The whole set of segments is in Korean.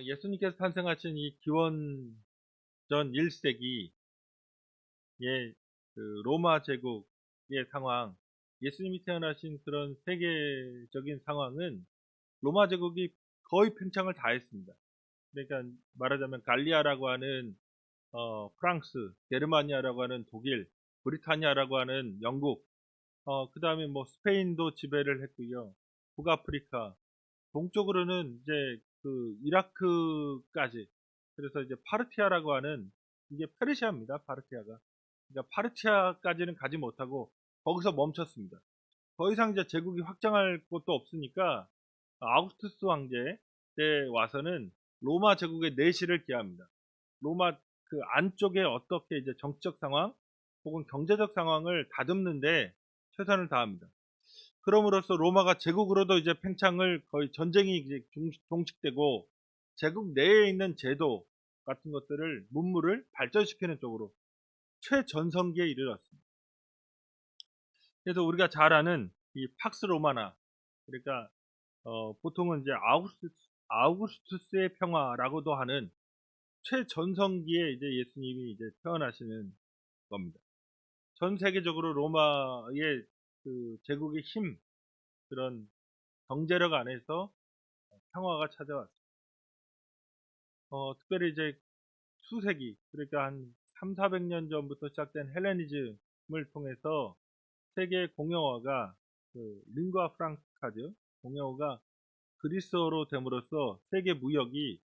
예수님께서 탄생하신 이 기원전 1세기의 그 로마 제국의 상황, 예수님이 태어나신 그런 세계적인 상황은 로마 제국이 거의 팽창을 다 했습니다. 그러니까 말하자면 갈리아라고 하는 프랑스, 게르마니아라고 하는 독일, 브리타니아라고 하는 영국, 그 다음에 뭐 스페인도 지배를 했고요. 북아프리카, 동쪽으로는 이제 그 이라크까지. 그래서 이제 파르티아라고 하는 이게 페르시아입니다. 파르티아가. 그러니까 파르티아까지는 가지 못하고 거기서 멈췄습니다. 더 이상 이제 제국이 확장할 곳도 없으니까 아우구스투스 황제 때 와서는 로마 제국의 내실을 기합니다. 로마 그 안쪽에 어떻게 이제 정치적 상황 혹은 경제적 상황을 다듬는데 최선을 다합니다. 그럼으로써 로마가 제국으로도 이제 팽창을 거의 전쟁이 이제 종식되고 제국 내에 있는 제도 같은 것들을 문물을 발전시키는 쪽으로 최전성기에 이르렀습니다. 그래서 우리가 잘 아는 이 팍스 로마나 그러니까 보통은 이제 아우구스투스의 평화라고도 하는 최전성기에 이제 예수님이 이제 태어나시는 겁니다. 전 세계적으로 로마의 그 제국의 힘 그런 경제력 안에서 평화가 찾아왔습니다. 특별히 이제 수세기, 그러니까 한 3, 400년 전부터 시작된 헬레니즘을 통해서 세계 공용어가 그 링구아 프랑카죠. 공용어가 그리스어로 됨으로써 세계 무역이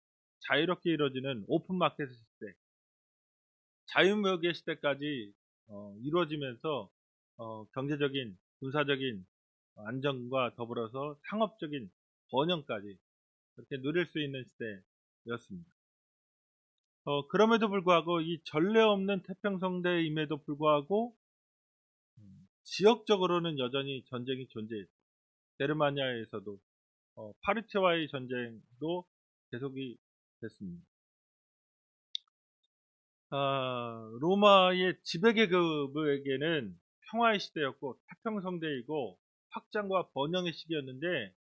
자유롭게 이루어지는 오픈마켓 시대, 자유무역의 시대까지 이루어지면서 경제적인, 군사적인 안정과 더불어서 상업적인 번영까지 그렇게 누릴 수 있는 시대였습니다. 그럼에도 불구하고 이 전례 없는 태평성대임에도 불구하고 지역적으로는 여전히 전쟁이 존재했고 게르마니아에서도 파르티아와의 전쟁도 계속이 됐습니다. 로마의 지배계급에게는 평화의 시대였고 태평성대이고 확장과 번영의 시기였는데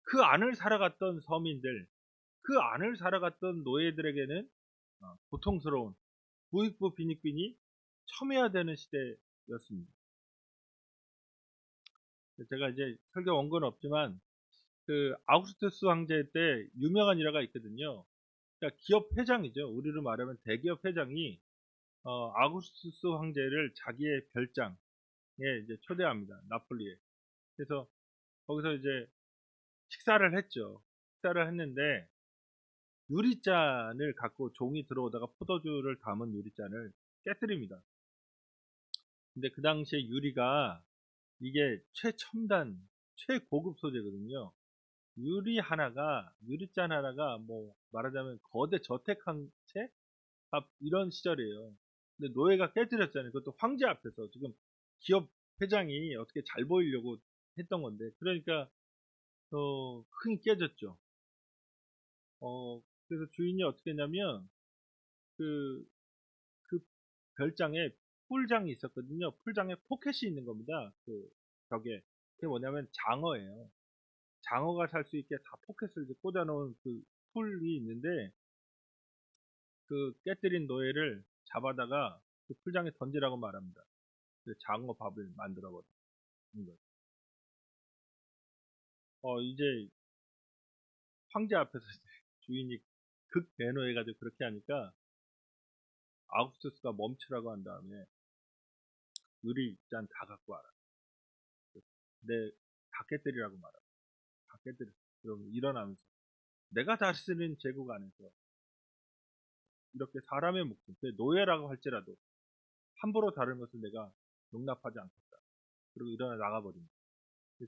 그 안을 살아갔던 서민들, 그 안을 살아갔던 노예들에게는 고통스러운 부익부 빈익빈이 첨예화되는 시대였습니다. 제가 이제 설교 원고는 없지만 그 아우구스투스 황제 때 유명한 일화가 있거든요. 그러니까 기업 회장이죠. 우리로 말하면 대기업 회장이 아우구스투스 황제를 자기의 별장에 이제 초대합니다. 나폴리에. 그래서 거기서 이제 식사를 했죠. 식사를 했는데 유리잔을 갖고 종이 들어오다가 포도주를 담은 유리잔을 깨뜨립니다. 근데 그 당시에 유리가 이게 최첨단, 최고급 소재거든요. 유리잔 하나가 뭐 말하자면 거대 저택 한 채? 이런 시절이에요. 근데 노예가 깨뜨렸잖아요. 그것도 황제 앞에서. 지금 기업 회장이 어떻게 잘 보이려고 했던 건데. 그러니까, 흥이 깨졌죠. 그래서 주인이 어떻게 했냐면, 그, 그 별장에 풀장이 있었거든요. 풀장에 포켓이 있는 겁니다. 그 벽에. 그게 뭐냐면 장어예요. 장어가 살 수 있게 다 포켓을 이제 꽂아놓은 그 풀이 있는데 그 깨뜨린 노예를 잡아다가 그 풀장에 던지라고 말합니다. 그 장어 밥을 만들어 버린 거죠. 이제 황제 앞에서 이제 주인이 극 대노해가지고 그렇게 하니까 아우구스투스가 멈추라고 한 다음에 유리잔 다 갖고 와라. 내 다 깨뜨리라고 말하라. 다 깨뜨려. 그럼 일어나면서 내가 다스리는 제국 안에서 이렇게 사람의 목숨, 노예라고 할지라도 함부로 다른 것을 내가 용납하지 않겠다. 그리고 일어나 나가버립니다.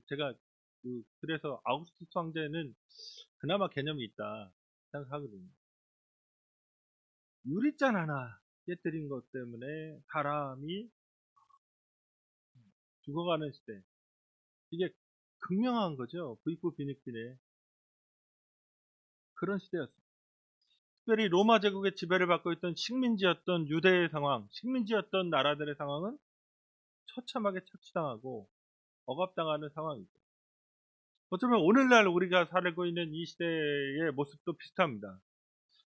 제가 그래서 아우구스투스 황제는 그나마 개념이 있다 생각하거든요. 유리잔 하나 깨뜨린 것 때문에 사람이 죽어가는 시대. 이게 극명한 거죠. 부익부 빈익빈의 그런 시대였습니다. 특별히 로마 제국의 지배를 받고 있던 식민지였던 유대의 상황, 식민지였던 나라들의 상황은 처참하게 착취당하고 억압당하는 상황이죠. 어쩌면 오늘날 우리가 살고 있는 이 시대의 모습도 비슷합니다.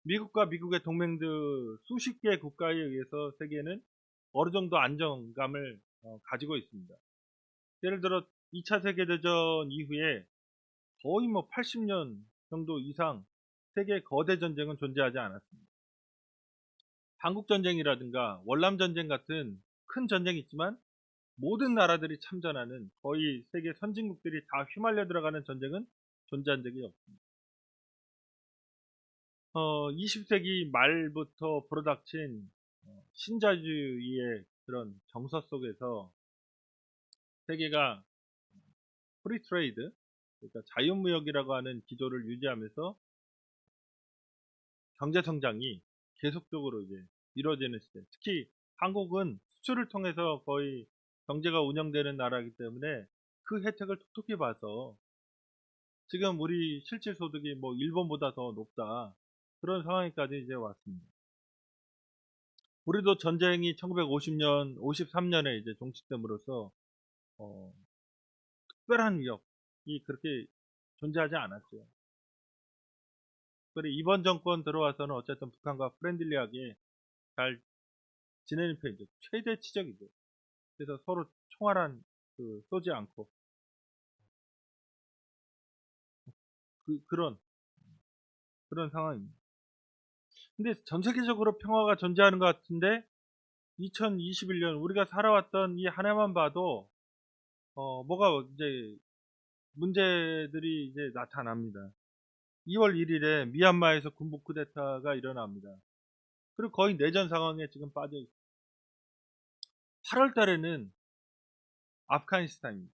미국과 미국의 동맹들 수십 개 국가에 의해서 세계는 어느 정도 안정감을 가지고 있습니다. 예를 들어 2차 세계대전 이후에 거의 뭐 80년 정도 이상 세계 거대 전쟁은 존재하지 않았습니다. 한국전쟁이라든가 월남전쟁 같은 큰 전쟁이 있지만 모든 나라들이 참전하는 거의 세계 선진국들이 다 휘말려 들어가는 전쟁은 존재한 적이 없습니다. 20세기 말부터 불어닥친 신자주의의 그런 정서 속에서 세계가 프리 트레이드, 그러니까 자유무역이라고 하는 기조를 유지하면서 경제 성장이 계속적으로 이제 이루어지는 시대. 특히 한국은 수출을 통해서 거의 경제가 운영되는 나라이기 때문에 그 혜택을 톡톡히 봐서 지금 우리 실질 소득이 뭐 일본보다 더 높다. 그런 상황까지 이제 왔습니다. 우리도 전쟁이 1950년, 53년에 이제 종식됨으로써 특별한 위협이 그렇게 존재하지 않았죠. 그리고 이번 정권 들어와서는 어쨌든 북한과 프렌들리하게 잘 지내는 편이죠. 최대 치적이죠. 그래서 서로 총알한 쏘지 않고 그런 상황입니다. 근데 전 세계적으로 평화가 존재하는 것 같은데 2021년 우리가 살아왔던 이 한 해만 봐도 뭐가 이제 문제들이 이제 나타납니다. 2월 1일에 미얀마에서 군부 쿠데타가 일어납니다. 그리고 거의 내전 상황에 지금 빠져 있습니다. 8월 달에는 아프가니스탄입니다.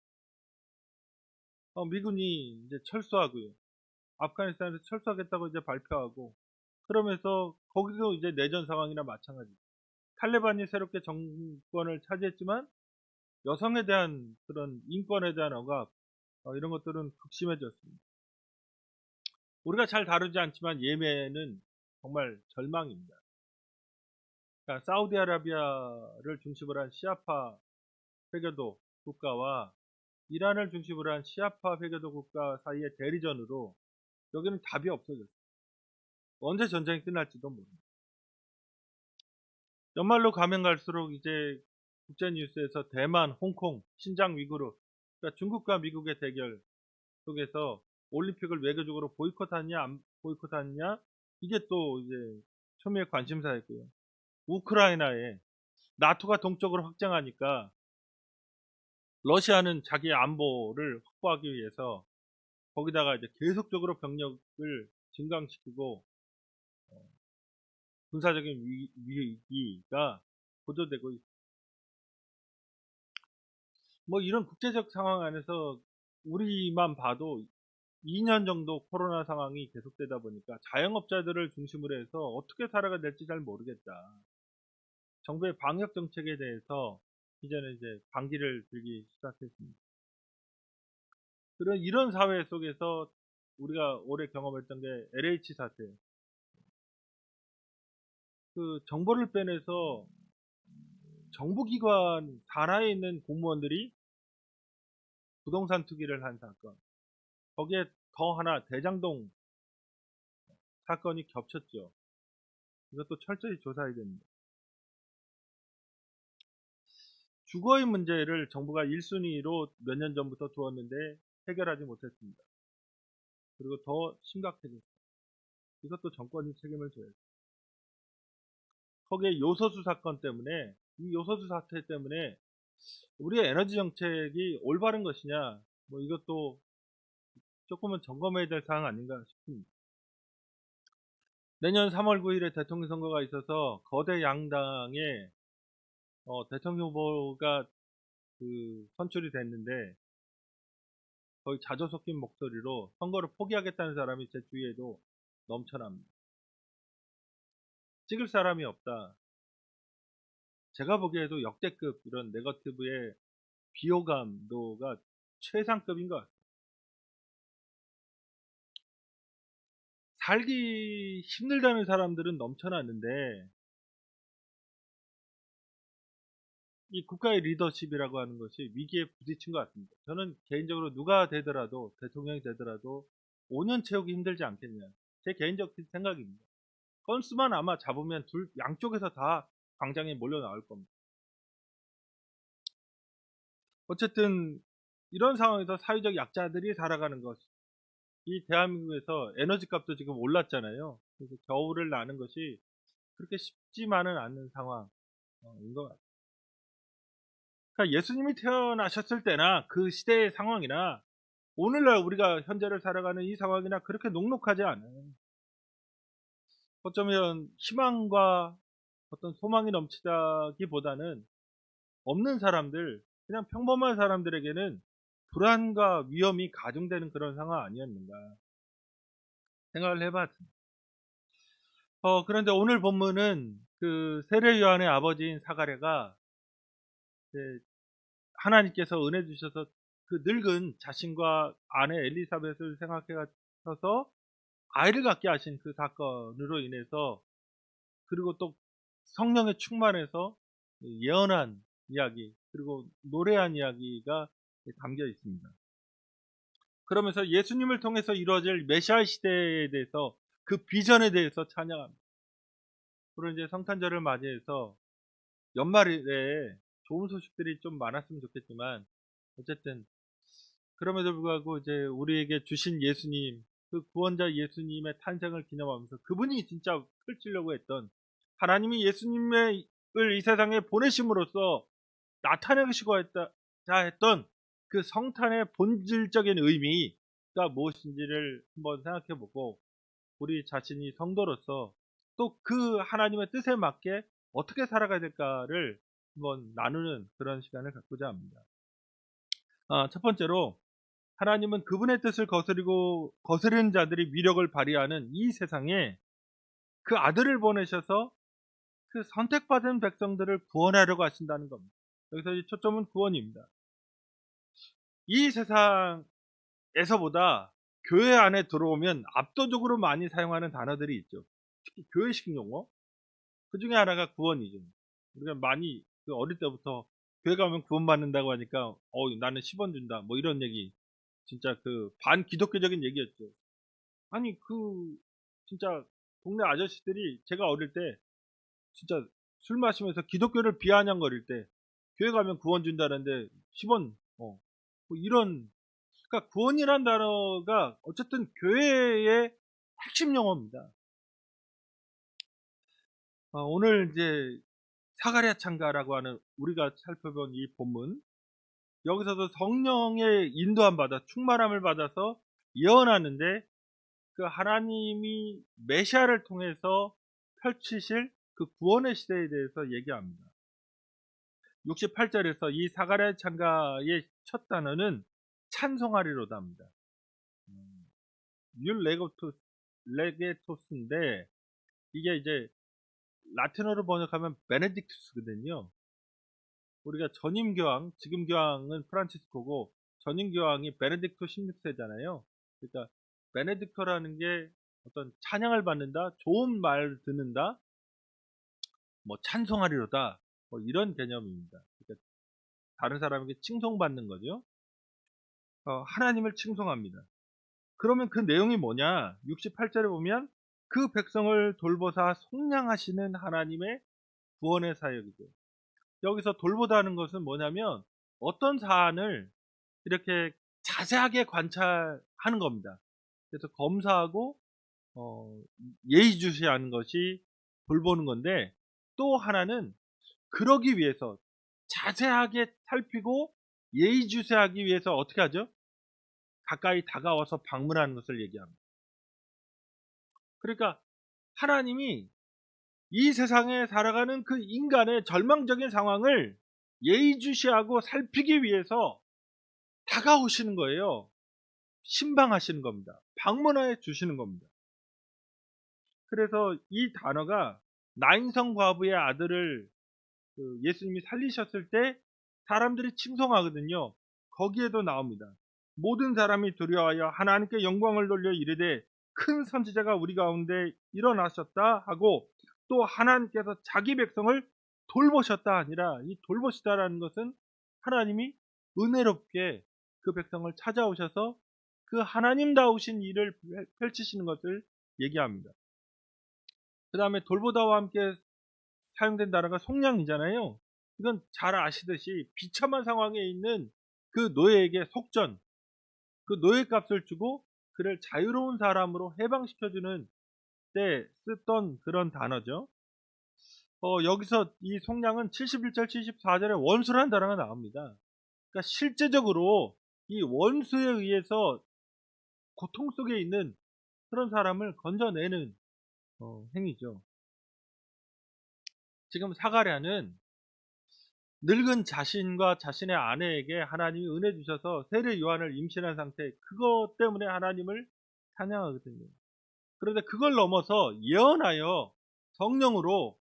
미군이 이제 철수하고요. 아프가니스탄에서 철수하겠다고 이제 발표하고 그러면서 거기서 이제 내전 상황이나 마찬가지입니다. 탈레반이 새롭게 정권을 차지했지만 여성에 대한 그런 인권에 대한 억압 이런 것들은 극심해졌습니다. 우리가 잘 다루지 않지만 예멘은 정말 절망입니다. 그러니까 사우디아라비아를 중심으로 한 시아파 회교도 국가와 이란을 중심으로 한 시아파 회교도 국가 사이의 대리전으로 여기는 답이 없어졌어요. 언제 전쟁이 끝날지도 모릅니다. 연말로 가면 갈수록 이제 국제 뉴스에서 대만, 홍콩, 신장 위구르, 그러니까 중국과 미국의 대결 속에서 올림픽을 외교적으로 보이콧하느냐 안 보이콧하느냐 이게 또 이제 초미의 관심사였고요. 우크라이나에 나토가 동쪽으로 확장하니까 러시아는 자기 안보를 확보하기 위해서 거기다가 이제 계속적으로 병력을 증강시키고 군사적인 위기가 고조되고 뭐 이런 국제적 상황 안에서 우리만 봐도 2년 정도 코로나 상황이 계속되다 보니까 자영업자들을 중심으로 해서 어떻게 살아가 될지 잘 모르겠다. 정부의 방역 정책에 대해서 이제는 이제 반기를 들기 시작했습니다. 그런 이런 사회 속에서 우리가 올해 경험했던 게 LH 사태. 그 정보를 빼내서 정부기관 산하에 있는 공무원들이 부동산 투기를 한 사건. 거기에 더 하나 대장동 사건이 겹쳤죠. 이것도 철저히 조사해야 됩니다. 주거의 문제를 정부가 1순위로 몇 년 전부터 두었는데 해결하지 못했습니다. 그리고 더 심각해졌어요. 이것도 정권이 책임을 져야 돼요. 거기에 요소수 사건 때문에 이 요소수 사태 때문에 우리의 에너지 정책이 올바른 것이냐 뭐 이것도 조금은 점검해야 될 사항 아닌가 싶습니다. 내년 3월 9일에 대통령 선거가 있어서 거대 양당의 대통령 후보가 선출이 됐는데 거의 자조 섞인 목소리로 선거를 포기하겠다는 사람이 제 주위에도 넘쳐납니다. 찍을 사람이 없다. 제가 보기에도 역대급 이런 네거티브의 비호감도가 최상급인 것 같아요. 살기 힘들다는 사람들은 넘쳐나는데 이 국가의 리더십이라고 하는 것이 위기에 부딪힌 것 같습니다. 저는 개인적으로 누가 되더라도, 대통령이 되더라도 5년 채우기 힘들지 않겠냐. 제 개인적 생각입니다. 건수만 아마 잡으면 양쪽에서 다 광장에 몰려 나올 겁니다. 어쨌든 이런 상황에서 사회적 약자들이 살아가는 것, 이 대한민국에서 에너지 값도 지금 올랐잖아요. 그래서 겨울을 나는 것이 그렇게 쉽지만은 않는 상황인 것 같아요. 그러니까 예수님이 태어나셨을 때나 그 시대의 상황이나 오늘날 우리가 현재를 살아가는 이 상황이나 그렇게 녹록하지 않아요. 어쩌면 희망과 어떤 소망이 넘치다기보다는 없는 사람들, 그냥 평범한 사람들에게는 불안과 위험이 가중되는 그런 상황 아니었는가 생각을 해봤습니다. 그런데 오늘 본문은 그 세례 요한의 아버지인 사가랴가 하나님께서 은혜 주셔서 그 늙은 자신과 아내 엘리사벳을 생각해서 아이를 갖게 하신 그 사건으로 인해서, 그리고 또 성령의 충만해서 예언한 이야기, 그리고 노래한 이야기가 담겨 있습니다. 그러면서 예수님을 통해서 이루어질 메시아 시대에 대해서, 그 비전에 대해서 찬양합니다. 그리고 이제 성탄절을 맞이해서 연말에 좋은 소식들이 좀 많았으면 좋겠지만, 어쨌든 그럼에도 불구하고 이제 우리에게 주신 예수님, 그 구원자 예수님의 탄생을 기념하면서 그분이 진짜 펼치려고 했던, 하나님이 예수님을 이 세상에 보내심으로써 나타내시고 했던 그 성탄의 본질적인 의미가 무엇인지를 한번 생각해보고, 우리 자신이 성도로서 또 그 하나님의 뜻에 맞게 어떻게 살아가야 될까를 한번 나누는 그런 시간을 갖고자 합니다. 첫 번째로, 하나님은 그분의 뜻을 거스르는 자들이 위력을 발휘하는 이 세상에 그 아들을 보내셔서 그 선택받은 백성들을 구원하려고 하신다는 겁니다. 여기서 이 초점은 구원입니다. 이 세상에서보다 교회 안에 들어오면 압도적으로 많이 사용하는 단어들이 있죠. 특히 교회식 용어. 그 중에 하나가 구원이죠. 우리가 많이 어릴 때부터 교회 가면 구원받는다고 하니까 나는 10원 준다 뭐 이런 얘기, 진짜 그 반기독교적인 얘기였죠. 아니 진짜 동네 아저씨들이 제가 어릴 때 진짜 술 마시면서 기독교를 비아냥거릴 때 교회 가면 구원 준다는데 10원 뭐 이런, 그러니까 구원이란 단어가 어쨌든 교회의 핵심 용어입니다. 오늘 이제 사가랴 창가라고 하는 우리가 살펴본 이 본문, 여기서도 성령의 인도함 받아 충만함을 받아서 예언하는데, 그 하나님이 메시아를 통해서 펼치실 그 구원의 시대에 대해서 얘기합니다. 68절에서 이 사가랴 창가의 첫 단어는 찬송하리로다 합니다. 레게토스인데 이게 이제 라틴어로 번역하면 베네딕투스거든요. 우리가 전임교황, 지금 교황은 프란치스코고 전임 교황이 베네딕토 16세잖아요. 그러니까 베네딕토라는 게 어떤 찬양을 받는다, 좋은 말 듣는다, 뭐 찬송하리로다, 뭐 이런 개념입니다. 그러니까 다른 사람에게 칭송받는 거죠. 하나님을 칭송합니다. 그러면 그 내용이 뭐냐? 68절에 보면 그 백성을 돌보사 속량하시는 하나님의 구원의 사역이죠. 여기서 돌보다는 것은 뭐냐면 어떤 사안을 이렇게 자세하게 관찰하는 겁니다. 그래서 검사하고 예의주시하는 것이 돌보는 건데, 또 하나는 그러기 위해서 자세하게 살피고 예의주시하기 위해서 어떻게 하죠? 가까이 다가와서 방문하는 것을 얘기합니다. 그러니까 하나님이 이 세상에 살아가는 그 인간의 절망적인 상황을 예의주시하고 살피기 위해서 다가오시는 거예요. 신방하시는 겁니다. 방문해 주시는 겁니다. 그래서 이 단어가 나인성 과부의 아들을 예수님이 살리셨을 때 사람들이 칭송하거든요. 거기에도 나옵니다. 모든 사람이 두려워하여 하나님께 영광을 돌려 이르되 큰 선지자가 우리 가운데 일어나셨다 하고, 또 하나님께서 자기 백성을 돌보셨다 아니라 이 돌보시다라는 것은 하나님이 은혜롭게 그 백성을 찾아오셔서 그 하나님다우신 일을 펼치시는 것을 얘기합니다. 그 다음에 돌보다와 함께 사용된 단어가 속량이잖아요. 이건 잘 아시듯이 비참한 상황에 있는 그 노예에게 속전, 그 노예값을 주고 그를 자유로운 사람으로 해방시켜주는 때 쓰던 그런 단어죠. 여기서 이 속량은 71절, 74절에 원수라는 단어가 나옵니다. 그러니까 실제적으로 이 원수에 의해서 고통 속에 있는 그런 사람을 건져내는 행위죠. 지금 사가랴는 늙은 자신과 자신의 아내에게 하나님이 은혜 주셔서 세례 요한을 임신한 상태, 그것 때문에 하나님을 찬양하거든요. 그런데 그걸 넘어서 예언하여 성령으로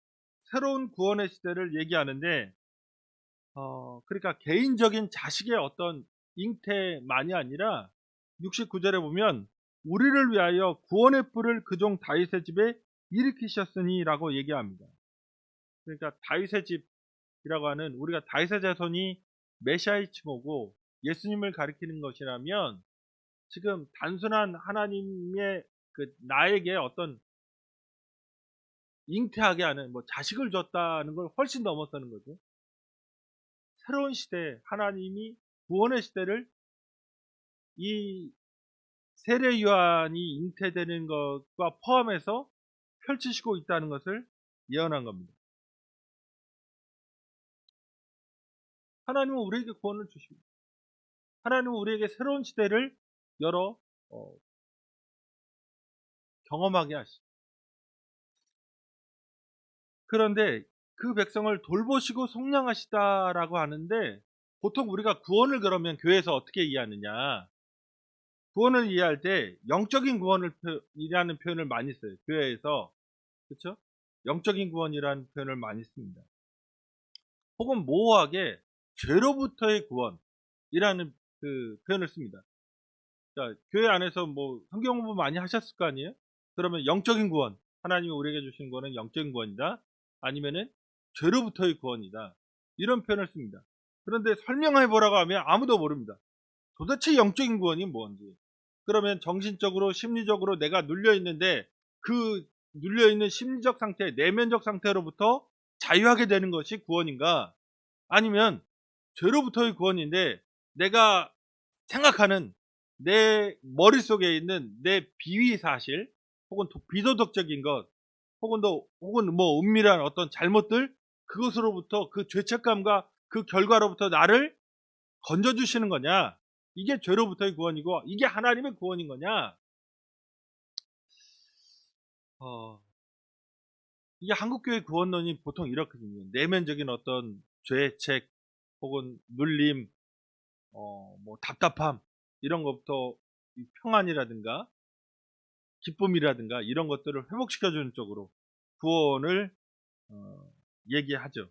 새로운 구원의 시대를 얘기하는데, 그러니까 개인적인 자식의 어떤 잉태만이 아니라 69절에 보면 우리를 위하여 구원의 뿔을 그 종 다윗의 집에 일으키셨으니라고 얘기합니다. 그러니까 다윗의 집이라고 하는, 우리가 다윗의 자손이 메시아의 칭호고 예수님을 가리키는 것이라면, 지금 단순한 하나님의 그 나에게 어떤 잉태하게 하는 자식을 줬다는 걸 훨씬 넘어서는 거죠. 새로운 시대, 하나님이 구원의 시대를 이 세례 요한이 잉태되는 것과 포함해서 펼치시고 있다는 것을 예언한 겁니다. 하나님은 우리에게 구원을 주십니다. 하나님은 우리에게 새로운 시대를 열어 경험하게 하십니다. 그런데 그 백성을 돌보시고 속량하시다라고 하는데, 보통 우리가 구원을 그러면 교회에서 어떻게 이해하느냐? 구원을 이해할 때 영적인 구원이라는 표현을 많이 써요. 교회에서. 그렇죠? 영적인 구원이라는 표현을 많이 씁니다. 혹은 모호하게 죄로부터의 구원이라는 그 표현을 씁니다. 자, 교회 안에서 성경 공부 많이 하셨을 거 아니에요? 그러면 영적인 구원, 하나님이 우리에게 주신 구원은 영적인 구원이다. 아니면은 죄로부터의 구원이다. 이런 표현을 씁니다. 그런데 설명해 보라고 하면 아무도 모릅니다. 도대체 영적인 구원이 뭔지. 그러면 정신적으로, 심리적으로 내가 눌려있는데 그 눌려있는 심리적 상태, 내면적 상태로부터 자유하게 되는 것이 구원인가? 아니면 죄로부터의 구원인데 내가 생각하는 내 머릿속에 있는 내 비위 사실, 혹은 비도덕적인 것, 혹은 은밀한 어떤 잘못들, 그것으로부터, 그 죄책감과 그 결과로부터 나를 건져주시는 거냐? 이게 죄로부터의 구원이고 이게 하나님의 구원인 거냐? 이게 한국교회 구원론이 보통 이렇거든요. 내면적인 어떤 죄책 혹은 눌림, 답답함, 이런 것부터 평안이라든가 기쁨이라든가 이런 것들을 회복시켜주는 쪽으로 구원을 얘기하죠.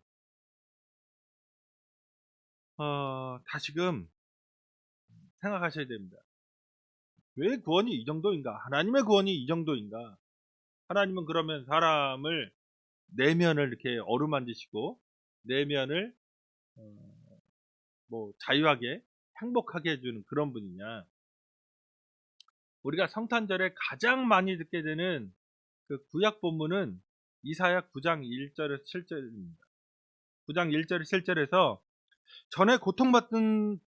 다시금 생각하셔야 됩니다. 왜 구원이 이 정도인가? 하나님의 구원이 이 정도인가? 하나님은 그러면 사람을 내면을 이렇게 어루만지시고 내면을 자유하게 행복하게 해주는 그런 분이냐? 우리가 성탄절에 가장 많이 듣게 되는 그 구약 본문은 이사야 9장 1절에서 7절입니다. 9장 1절 7절에서 전에 고통받던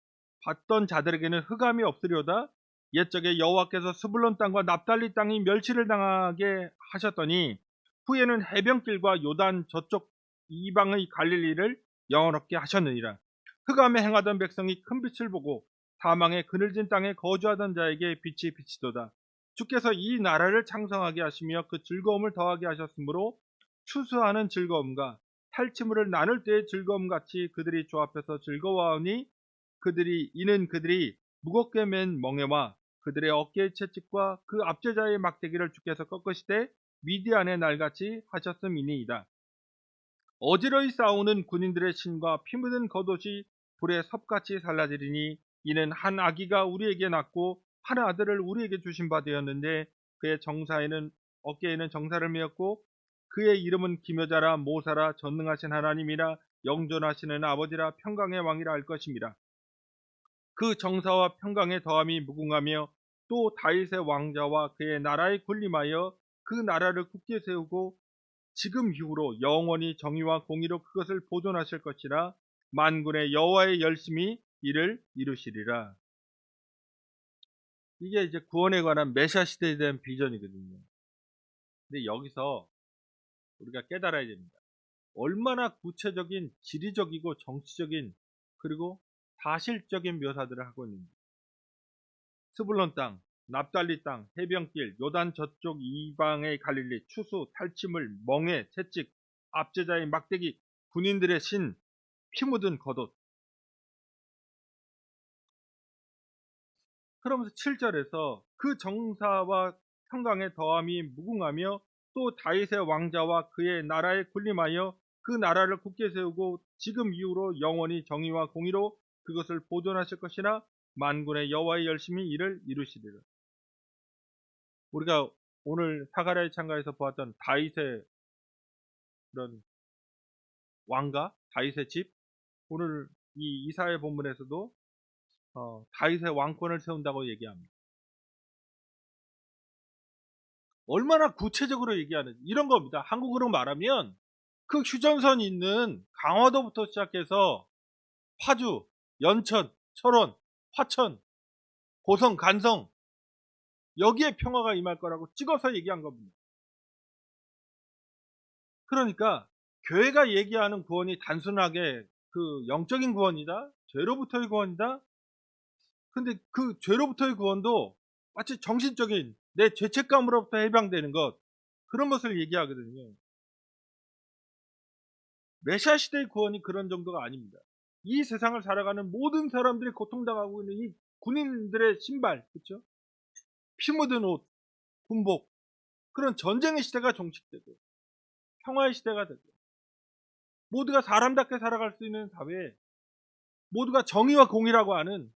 자들에게는 흑암이 없으려다 옛적에 여호와께서 스불론 땅과 납달리 땅이 멸시를 당하게 하셨더니 후에는 해변길과 요단 저쪽 이방의 갈릴리를 영원롭게 하셨느니라. 흑암에 행하던 백성이 큰 빛을 보고 사망의 그늘진 땅에 거주하던 자에게 빛이 비치도다. 주께서 이 나라를 창성하게 하시며 그 즐거움을 더하게 하셨으므로 추수하는 즐거움과 탈취물을 나눌 때의 즐거움같이 그들이 조합해서 즐거워하니 이는 그들이 무겁게 맨 멍에와 그들의 어깨의 채찍과 그 압제자의 막대기를 주께서 꺾으시되 미디안의 날같이 하셨음이니이다. 어지러이 싸우는 군인들의 신과 피 묻은 겉옷이 불에 섭같이 살라지리니 이는 한 아기가 우리에게 낳고 한 아들을 우리에게 주신 바 되었는데 그의 어깨에는 정사를 메었고 그의 이름은 기묘자라 모사라 전능하신 하나님이라 영존하시는 아버지라 평강의 왕이라 할 것입니다. 그 정사와 평강의 더함이 무궁하며 또 다윗의 왕자와 그의 나라에 군림하여 그 나라를 굳게 세우고 지금 이후로 영원히 정의와 공의로 그것을 보존하실 것이라 만군의 여호와의 열심히 이를 이루시리라. 이게 이제 구원에 관한 메시아 시대에 대한 비전이거든요. 근데 여기서 우리가 깨달아야 됩니다. 얼마나 구체적인 지리적이고 정치적인 그리고 사실적인 묘사들을 하고 있는지. 스불론 땅, 납달리 땅, 해변길, 요단 저쪽 이방의 갈릴리, 추수, 탈취물, 멍에, 채찍, 압제자의 막대기, 군인들의 신, 피 묻은 겉옷. 그러면서 7절에서 그 정사와 평강의 더함이 무궁하며 또 다윗의 왕자와 그의 나라에 군림하여 그 나라를 굳게 세우고 지금 이후로 영원히 정의와 공의로 그것을 보존하실 것이나 만군의 여호와의 열심히 이를 이루시리라. 우리가 오늘 사가랴의 창가에서 보았던 다윗의 그런 왕가, 다윗의 집, 오늘 이 이사야 본문에서도 다윗의 왕권을 세운다고 얘기합니다. 얼마나 구체적으로 얘기하는지 이런 겁니다. 한국어로 말하면 그 휴전선이 있는 강화도부터 시작해서 파주, 연천, 철원, 화천, 고성, 간성 여기에 평화가 임할 거라고 찍어서 얘기한 겁니다. 그러니까 교회가 얘기하는 구원이 단순하게 그 영적인 구원이다, 죄로부터의 구원이다. 근데 그 죄로부터의 구원도 마치 정신적인 내 죄책감으로부터 해방되는 것, 그런 것을 얘기하거든요. 메시아 시대의 구원이 그런 정도가 아닙니다. 이 세상을 살아가는 모든 사람들이 고통당하고 있는 이 군인들의 신발, 그렇죠? 피 묻은 옷, 군복, 그런 전쟁의 시대가 종식되고 평화의 시대가 되고 모두가 사람답게 살아갈 수 있는 사회에 모두가 정의와 공의라고 하는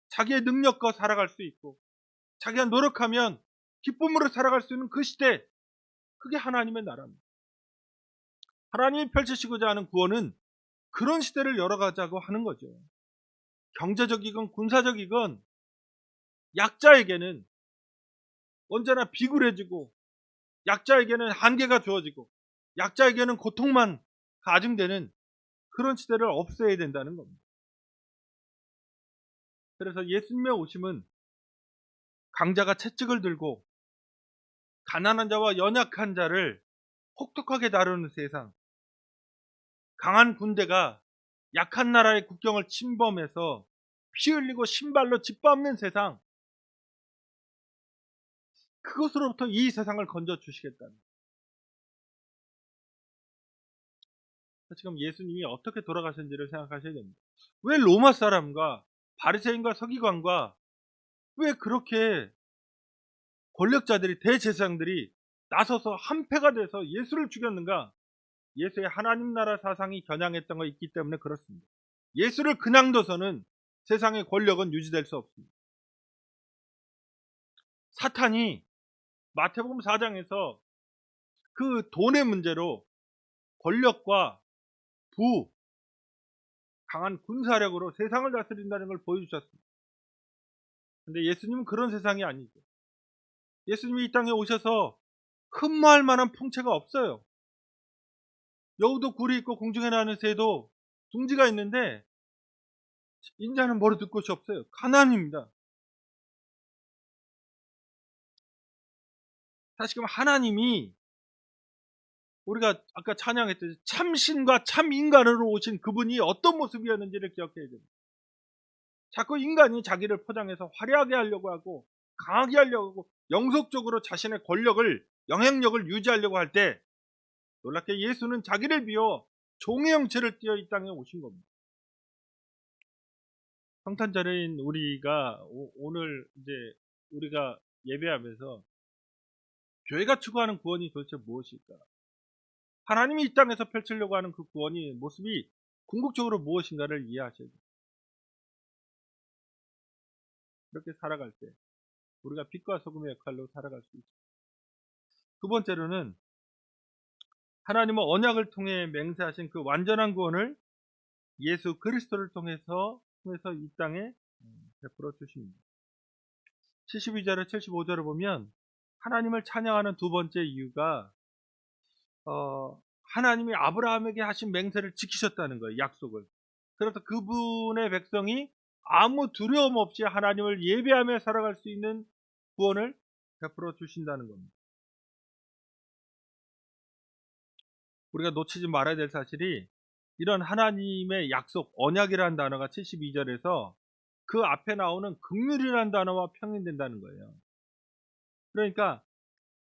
자기의 능력과 살아갈 수 있고 자기가 노력하면 기쁨으로 살아갈 수 있는 그 시대, 그게 하나님의 나라입니다. 하나님이 펼치시고자 하는 구원은 그런 시대를 열어가자고 하는 거죠. 경제적이건 군사적이건 약자에게는 언제나 비굴해지고 약자에게는 한계가 주어지고 약자에게는 고통만 가중되는 그런 시대를 없애야 된다는 겁니다. 그래서 예수님의 오심은 강자가 채찍을 들고 가난한 자와 연약한 자를 혹독하게 다루는 세상, 강한 군대가 약한 나라의 국경을 침범해서 피 흘리고 신발로 짓밟는 세상, 그것으로부터 이 세상을 건져 주시겠다는. 지금 예수님이 어떻게 돌아가셨는지를 생각하셔야 됩니다. 왜 로마 사람과 바리새인과 서기관과 왜 그렇게 권력자들이 대제사장들이 나서서 한패가 돼서 예수를 죽였는가? 예수의 하나님 나라 사상이 겨냥했던 거 있기 때문에 그렇습니다. 예수를 그냥 둬서는 세상의 권력은 유지될 수 없습니다. 사탄이 마태복음 4장에서 그 돈의 문제로 권력과 부, 강한 군사력으로 세상을 다스린다는 걸 보여주셨습니다. 근데 예수님은 그런 세상이 아니죠. 예수님이 이 땅에 오셔서 흠모할 만한 풍채가 없어요. 여우도 굴이 있고 공중에 나는 새도 둥지가 있는데 인자는 머리 둘 곳이 없어요. 가난입니다. 다시금 하나님이 우리가 아까 찬양했듯이 참신과 참인간으로 오신 그분이 어떤 모습이었는지를 기억해야 됩니다. 자꾸 인간이 자기를 포장해서 화려하게 하려고 하고 강하게 하려고 하고 영속적으로 자신의 권력을, 영향력을 유지하려고 할 때 놀랍게 예수는 자기를 비워 종의 형체를 띠어 이 땅에 오신 겁니다. 성탄절인 우리가 오늘 이제 우리가 예배하면서 교회가 추구하는 구원이 도대체 무엇일까? 하나님이 이 땅에서 펼치려고 하는 그 구원이 모습이 궁극적으로 무엇인가를 이해하셔야 돼요. 그렇게 살아갈 때 우리가 빛과 소금의 역할로 살아갈 수 있습니다. 두 번째로는 하나님은 언약을 통해 맹세하신 그 완전한 구원을 예수 그리스도를 통해서 이 땅에 베풀어 주십니다. 72절에 75절을 보면 하나님을 찬양하는 두 번째 이유가 하나님이 아브라함에게 하신 맹세를 지키셨다는 거예요. 약속을. 그래서 그분의 백성이 아무 두려움 없이 하나님을 예배하며 살아갈 수 있는 구원을 베풀어 주신다는 겁니다. 우리가 놓치지 말아야 될 사실이 이런 하나님의 약속, 언약이라는 단어가 72절에서 그 앞에 나오는 긍휼이라는 단어와 평행된다는 거예요. 그러니까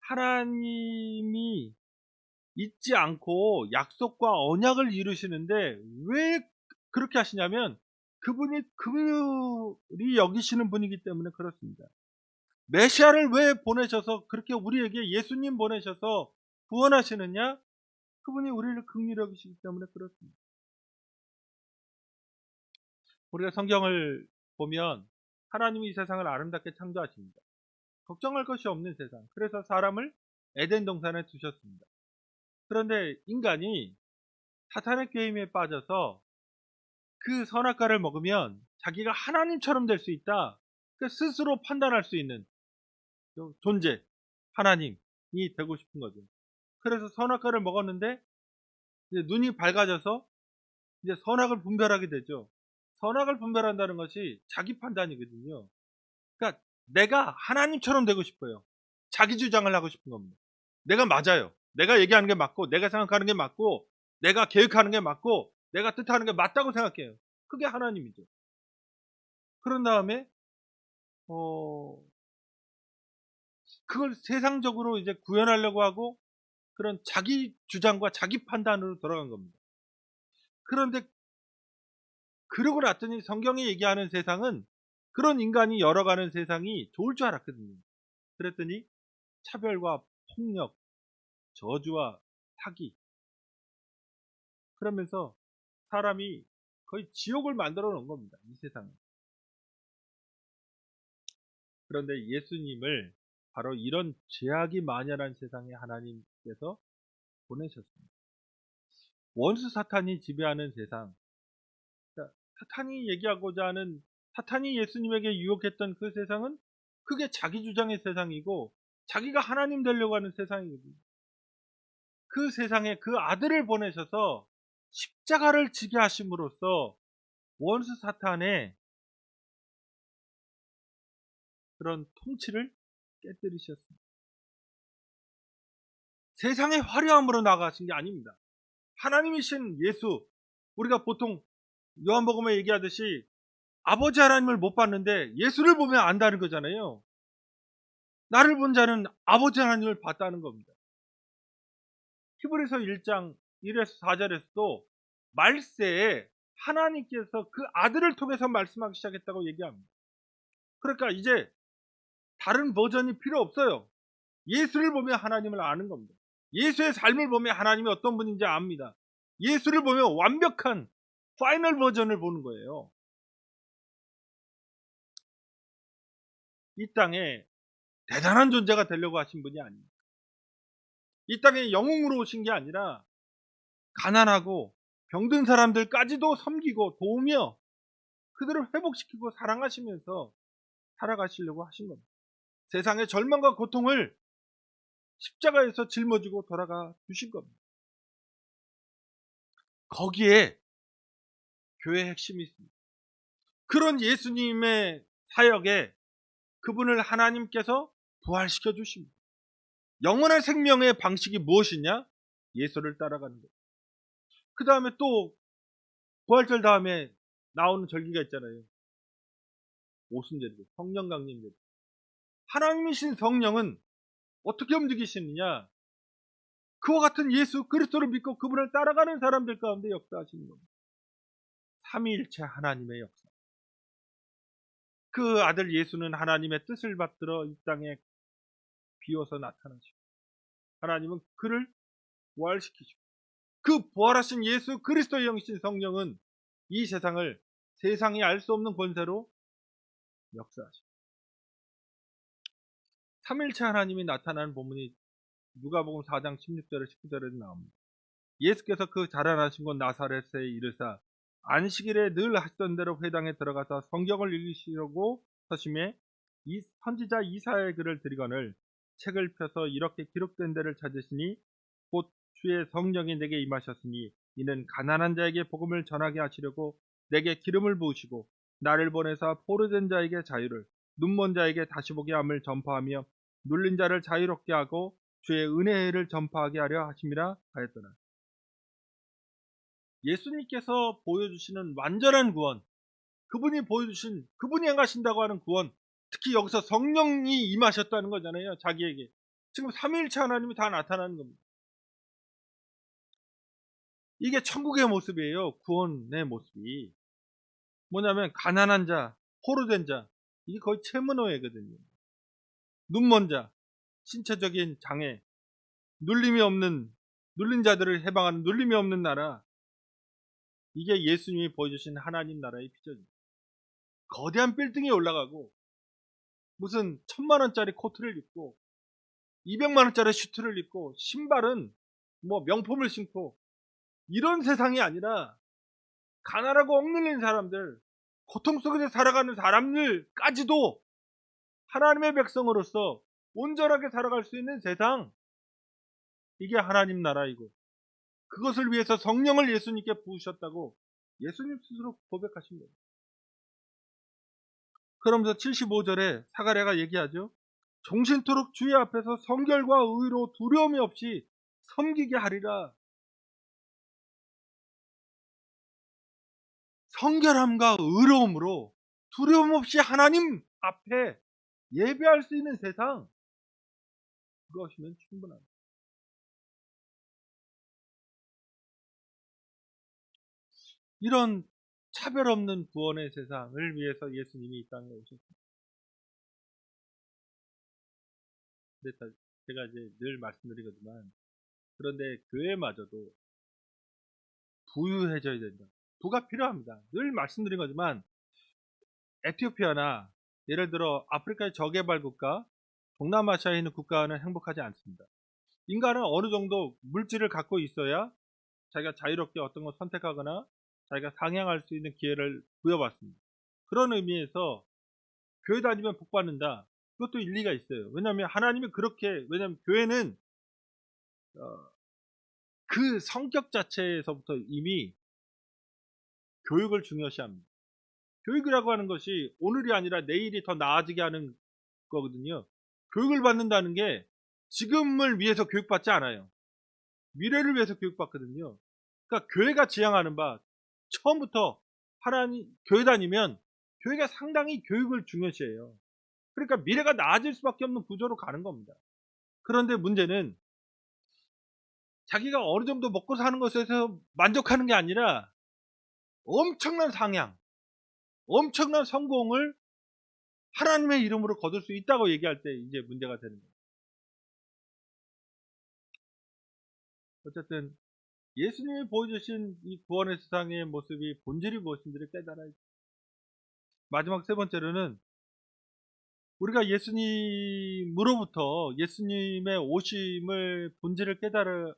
하나님이 잊지 않고 약속과 언약을 이루시는데 왜 그렇게 하시냐면 그분이 긍휼히 여기시는 분이기 때문에 그렇습니다. 메시아를 왜 보내셔서 그렇게 우리에게 예수님 보내셔서 구원하시느냐? 그분이 우리를 긍휼히 여기시기 때문에 그렇습니다. 우리가 성경을 보면 하나님이 이 세상을 아름답게 창조하십니다. 걱정할 것이 없는 세상. 그래서 사람을 에덴 동산에 두셨습니다. 그런데 인간이 사탄의 게임에 빠져서 그 선악과를 먹으면 자기가 하나님처럼 될 수 있다. 스스로 판단할 수 있는 존재, 하나님이 되고 싶은 거죠. 그래서 선악과를 먹었는데 이제 눈이 밝아져서 이제 선악을 분별하게 되죠. 선악을 분별한다는 것이 자기 판단이거든요. 그러니까 내가 하나님처럼 되고 싶어요. 자기 주장을 하고 싶은 겁니다. 내가 맞아요. 내가 얘기하는 게 맞고, 내가 생각하는 게 맞고, 내가 계획하는 게 맞고, 내가 뜻하는 게 맞다고 생각해요. 그게 하나님이죠. 그런 다음에 그걸 세상적으로 이제 구현하려고 하고 그런 자기 주장과 자기 판단으로 돌아간 겁니다. 그런데 그러고 났더니 성경이 얘기하는 세상은 그런 인간이 열어가는 세상이 좋을 줄 알았거든요. 그랬더니 차별과 폭력, 저주와 사기, 그러면서 사람이 거의 지옥을 만들어 놓은 겁니다. 이 세상에. 그런데 예수님을 바로 이런 죄악이 만연한 세상에 하나님께서 보내셨습니다. 원수 사탄이 지배하는 세상, 그러니까 사탄이 얘기하고자 하는, 사탄이 예수님에게 유혹했던 그 세상은 그게 자기 주장의 세상이고 자기가 하나님 되려고 하는 세상이거든요. 그 세상에 그 아들을 보내셔서 십자가를 지게 하심으로써 원수 사탄의 그런 통치를 깨뜨리셨습니다. 세상의 화려함으로 나가신 게 아닙니다. 하나님이신 예수, 우리가 보통 요한복음에 얘기하듯이 아버지 하나님을 못 봤는데 예수를 보면 안다는 거잖아요. 나를 본 자는 아버지 하나님을 봤다는 겁니다. 히브리서 1장 1에서 4절에서도 말세에 하나님께서 그 아들을 통해서 말씀하기 시작했다고 얘기합니다. 그러니까 이제 다른 버전이 필요 없어요. 예수를 보면 하나님을 아는 겁니다. 예수의 삶을 보면 하나님이 어떤 분인지 압니다. 예수를 보면 완벽한 파이널 버전을 보는 거예요. 이 땅에 대단한 존재가 되려고 하신 분이 아닙니다. 이 땅에 영웅으로 오신 게 아니라 가난하고 병든 사람들까지도 섬기고 도우며 그들을 회복시키고 사랑하시면서 살아가시려고 하신 겁니다. 세상의 절망과 고통을 십자가에서 짊어지고 돌아가 주신 겁니다. 거기에 교회의 핵심이 있습니다. 그런 예수님의 사역에 그분을 하나님께서 부활시켜 주십니다. 영원한 생명의 방식이 무엇이냐? 예수를 따라가는 거예요. 그 다음에 또 부활절 다음에 나오는 절기가 있잖아요. 오순절이죠. 성령 강림절. 하나님이신 성령은 어떻게 움직이시느냐? 그와 같은 예수 그리스도를 믿고 그분을 따라가는 사람들 가운데 역사하시는 겁니다. 삼위일체 하나님의 역사. 그 아들 예수는 하나님의 뜻을 받들어 이 땅에 비워서 나타나시고 하나님은 그를 부활시키시고 그 부활하신 예수 그리스도의 영이신 성령은 이 세상을 세상이 알 수 없는 권세로 역사하십니다. 삼일체 하나님이 나타나는 본문이 누가복음 4장 16절에 19절에 나옵니다. 예수께서 그 자라나신 곳 나사렛에 이르사 안식일에 늘 하시던 대로 회당에 들어가서 성경을 읽으시려고 서심해 이 선지자 이사야의 글을 드리거늘 책을 펴서 이렇게 기록된 데를 찾으시니 곧 주의 성령이 내게 임하셨으니 이는 가난한 자에게 복음을 전하게 하시려고 내게 기름을 부으시고 나를 보내사 포로된 자에게 자유를 눈먼 자에게 다시 보게 함을 전파하며 눌린 자를 자유롭게 하고 주의 은혜를 전파하게 하려 하심이라 하였더라. 예수님께서 보여주시는 완전한 구원, 그분이 행하신다고 하는 구원, 특히 여기서 성령이 임하셨다는 거잖아요. 자기에게. 지금 삼위일체 하나님이 다 나타나는 겁니다. 이게 천국의 모습이에요. 구원의 모습이. 뭐냐면 가난한 자, 포로된 자, 이게 거의 채무노예거든요. 눈먼 자, 신체적인 장애, 눌린 자들을 해방하는 눌림이 없는 나라, 이게 예수님이 보여주신 하나님 나라의 비전입니다. 거대한 빌딩에 올라가고 무슨 1000만원짜리 코트를 입고 200만원짜리 슈트를 입고 신발은 뭐 명품을 신고 이런 세상이 아니라 가난하고 억눌린 사람들, 고통 속에서 살아가는 사람들까지도 하나님의 백성으로서 온전하게 살아갈 수 있는 세상, 이게 하나님 나라이고 그것을 위해서 성령을 예수님께 부으셨다고 예수님 스스로 고백하신 거예요. 그러면서 75절에 사가랴가 얘기하죠. 종신토록 주의 앞에서 성결과 의로 두려움이 없이 섬기게 하리라. 성결함과 의로움으로 두려움 없이 하나님 앞에 예배할 수 있는 세상, 그것이면 충분합니다. 이런 차별 없는 구원의 세상을 위해서 예수님이 이 땅에 오셨습니다. 근데 제가 이제 늘 말씀드리거지만, 그런데 교회마저도 부유해져야 된다. 부가 필요합니다. 늘 말씀드린 거지만 에티오피아나 예를 들어 아프리카의 저개발 국가, 동남아시아에 있는 국가는 행복하지 않습니다. 인간은 어느 정도 물질을 갖고 있어야 자기가 자유롭게 어떤 걸 선택하거나 자기가 상향할 수 있는 기회를 부여받습니다. 그런 의미에서 교회 다니면 복 받는다. 그것도 일리가 있어요. 왜냐하면 하나님이 그렇게, 왜냐하면 교회는 그 성격 자체에서부터 이미 교육을 중요시합니다. 교육이라고 하는 것이 오늘이 아니라 내일이 더 나아지게 하는 거거든요. 교육을 받는다는 게 지금을 위해서 교육받지 않아요. 미래를 위해서 교육받거든요. 그러니까 교회가 지향하는 바, 처음부터 교회 다니면 교회가 상당히 교육을 중요시해요. 그러니까 미래가 나아질 수밖에 없는 구조로 가는 겁니다. 그런데 문제는 자기가 어느 정도 먹고 사는 것에서 만족하는 게 아니라 엄청난 상향, 엄청난 성공을 하나님의 이름으로 거둘 수 있다고 얘기할 때 이제 문제가 되는 거예요. 어쨌든 예수님이 보여주신 이 구원의 세상의 모습이 본질이 무엇인지를 깨달아야죠. 마지막 세 번째로는 우리가 예수님으로부터 예수님의 오심을 본질을 깨달아서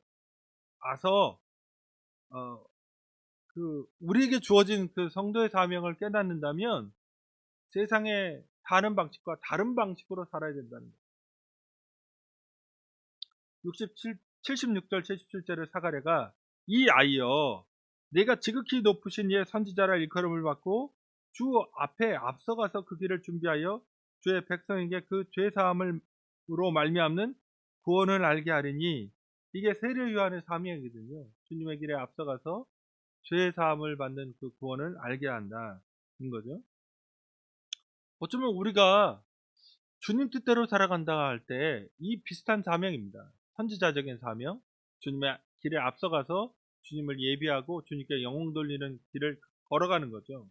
우리에게 주어진 그 성도의 사명을 깨닫는다면 세상에 사는 방식과 다른 방식으로 살아야 된다는 거예요. 76절 77절의 사가랴가 이 아이여 내가 지극히 높으신 이의 선지자라 일컬음을 받고 주 앞에 앞서가서 그 길을 준비하여 주의 백성에게 그 죄사함으로 말미암는 구원을 알게 하리니, 이게 세례 요한의 사명이거든요. 주님의 길에 앞서가서 죄사함을 받는 그 구원을 알게 한다는 거죠. 어쩌면 우리가 주님 뜻대로 살아간다 할 때 이 비슷한 사명입니다. 선지자적인 사명, 주님의 길에 앞서가서 주님을 예비하고 주님께 영웅 돌리는 길을 걸어가는 거죠.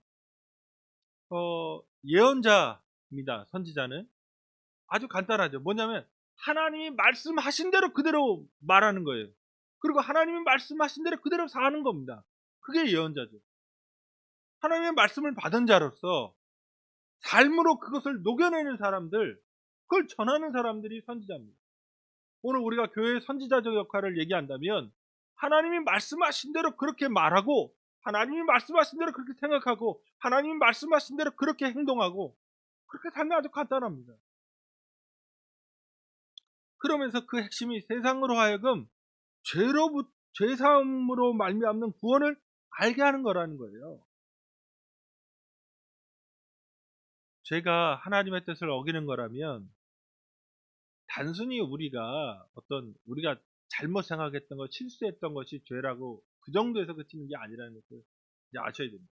예언자입니다. 선지자는 아주 간단하죠. 뭐냐면 하나님이 말씀하신 대로 그대로 말하는 거예요. 그리고 하나님이 말씀하신 대로 그대로 사는 겁니다. 그게 예언자죠. 하나님의 말씀을 받은 자로서 삶으로 그것을 녹여내는 사람들, 그걸 전하는 사람들이 선지자입니다. 오늘 우리가 교회의 선지자적 역할을 얘기한다면 하나님이 말씀하신 대로 그렇게 말하고, 하나님이 말씀하신 대로 그렇게 생각하고, 하나님이 말씀하신 대로 그렇게 행동하고, 그렇게 살면 아주 간단합니다. 그러면서 그 핵심이 세상으로 하여금 죄사함으로 말미암는 구원을 알게 하는 거라는 거예요. 죄가 하나님의 뜻을 어기는 거라면 단순히 우리가 잘못 생각했던 것, 실수했던 것이 죄라고 그 정도에서 그치는 게 아니라는 것을 이제 아셔야 됩니다.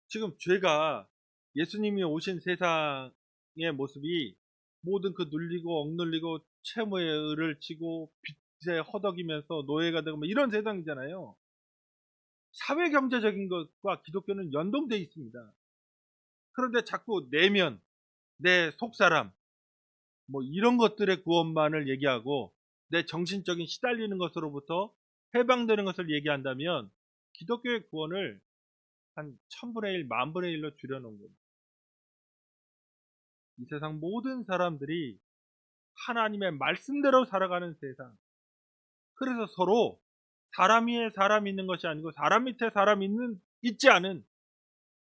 지금 죄가 예수님이 오신 세상의 모습이 모든 그 눌리고 억눌리고 채무의 을을 치고 빚에 허덕이면서 노예가 되고 뭐 이런 세상이잖아요. 사회 경제적인 것과 기독교는 연동되어 있습니다. 그런데 자꾸 내면, 내 속사람, 뭐 이런 것들의 구원만을 얘기하고 내 정신적인 시달리는 것으로부터 해방되는 것을 얘기한다면 기독교의 구원을 한 1000분의 1, 10,000분의 1로 줄여놓은 겁니다. 이 세상 모든 사람들이 하나님의 말씀대로 살아가는 세상. 그래서 서로 사람 위에 사람 있는 것이 아니고 사람 밑에 사람 있지 않은,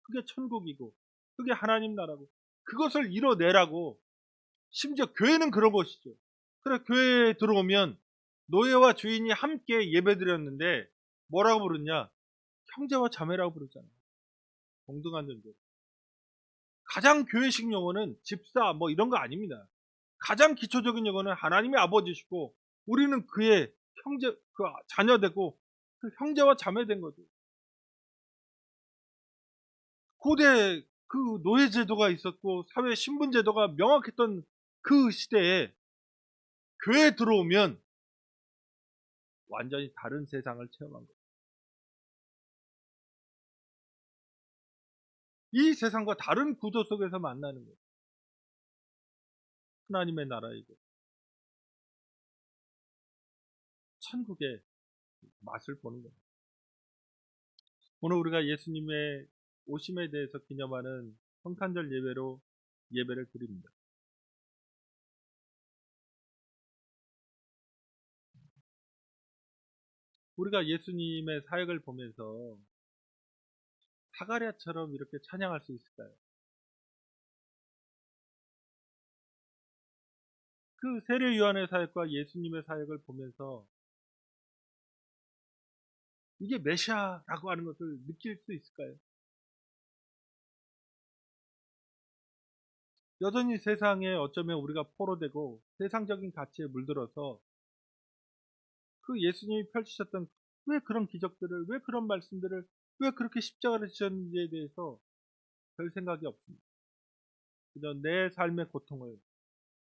그게 천국이고 그게 하나님 나라고, 그것을 이뤄내라고. 심지어 교회는 그런 것이죠. 그래, 교회에 들어오면 노예와 주인이 함께 예배드렸는데 뭐라고 부르냐? 형제와 자매라고 부르잖아요. 동등한 존재. 가장 교회식 용어는 집사 뭐 이런 거 아닙니다. 가장 기초적인 용어는 하나님의 아버지시고 우리는 그의 자녀되고 그 형제와 자매된 거죠. 고대 그 노예 제도가 있었고 사회 신분 제도가 명확했던 그 시대에 교회에 들어오면 완전히 다른 세상을 체험한 거예요. 이 세상과 다른 구조 속에서 만나는 거예요. 하나님의 나라이고 천국의 맛을 보는 거예요. 오늘 우리가 예수님의 오심에 대해서 기념하는 성탄절 예배로 예배를 드립니다. 우리가 예수님의 사역을 보면서 사가랴처럼 이렇게 찬양할 수 있을까요? 그 세례 요한의 사역과 예수님의 사역을 보면서 이게 메시아라고 하는 것을 느낄 수 있을까요? 여전히 세상에 어쩌면 우리가 포로되고 세상적인 가치에 물들어서 그 예수님이 펼치셨던 왜 그런 기적들을, 왜 그런 말씀들을, 왜 그렇게 십자가를 지셨는지에 대해서 별 생각이 없습니다. 그저 내 삶의 고통을,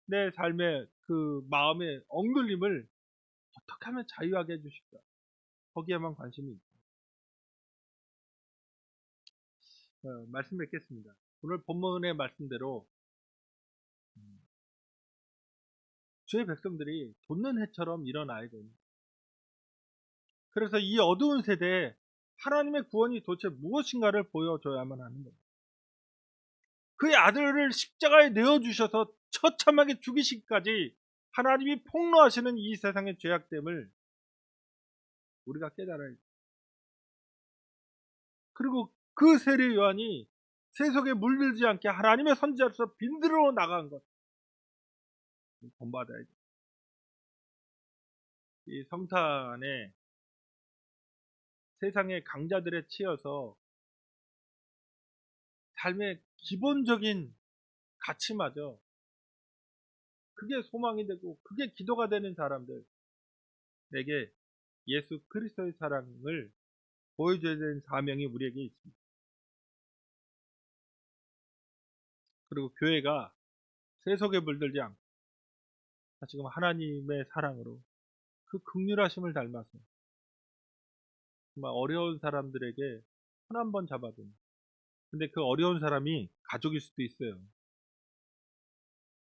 내 삶의 그 마음의 억눌림을 어떻게 하면 자유하게 해주실까, 거기에만 관심이 있습니다. 말씀 뵙겠습니다. 오늘 본문의 말씀대로 주의 백성들이 돋는 해처럼 일어나야 됩니다. 그래서 이 어두운 세대에 하나님의 구원이 도대체 무엇인가를 보여줘야만 하는 겁니다. 그의 아들을 십자가에 내어주셔서 처참하게 죽이시기까지 하나님이 폭로하시는 이 세상의 죄악됨을 우리가 깨달아야 돼요. 그리고 그 세례 요한이 세속에 물들지 않게 하나님의 선지자로서 빈들어 나간 것, 본받아야 돼요. 이 성탄에 세상의 강자들에 치여서 삶의 기본적인 가치마저, 그게 소망이 되고 그게 기도가 되는 사람들, 내게 예수 그리스도의 사랑을 보여줘야 되는 사명이 우리에게 있습니다. 그리고 교회가 세속에 물들지 않고 지금 하나님의 사랑으로 그 긍휼하심을 닮아서 정말 어려운 사람들에게 손 한 번 잡아주는, 근데 그 어려운 사람이 가족일 수도 있어요.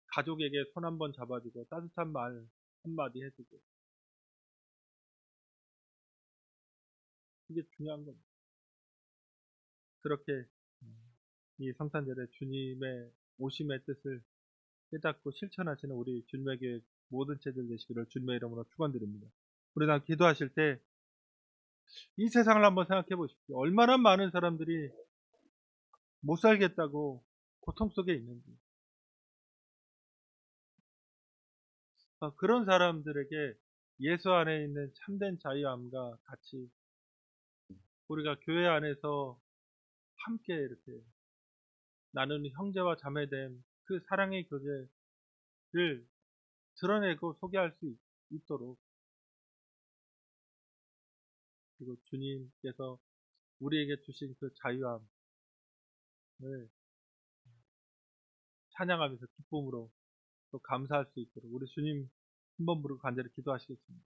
가족에게 손 한 번 잡아주고 따뜻한 말 한마디 해주고, 그게 중요한 겁니다. 그렇게 이 성탄절에 주님의 오심의 뜻을 깨닫고 실천하시는 우리 주님의 교회 모든 체들 되시기를 주님의 이름으로 축원드립니다. 우리 다 기도하실 때 이 세상을 한번 생각해 보십시오. 얼마나 많은 사람들이 못 살겠다고 고통 속에 있는지. 그런 사람들에게 예수 안에 있는 참된 자유함과 같이 우리가 교회 안에서 함께 이렇게 나누는 형제와 자매됨, 그 사랑의 교제를 드러내고 소개할 수 있도록, 그리고 주님께서 우리에게 주신 그 자유함을 찬양하면서 기쁨으로 또 감사할 수 있도록 우리 주님 한 번 부르고 간절히 기도하시겠습니다.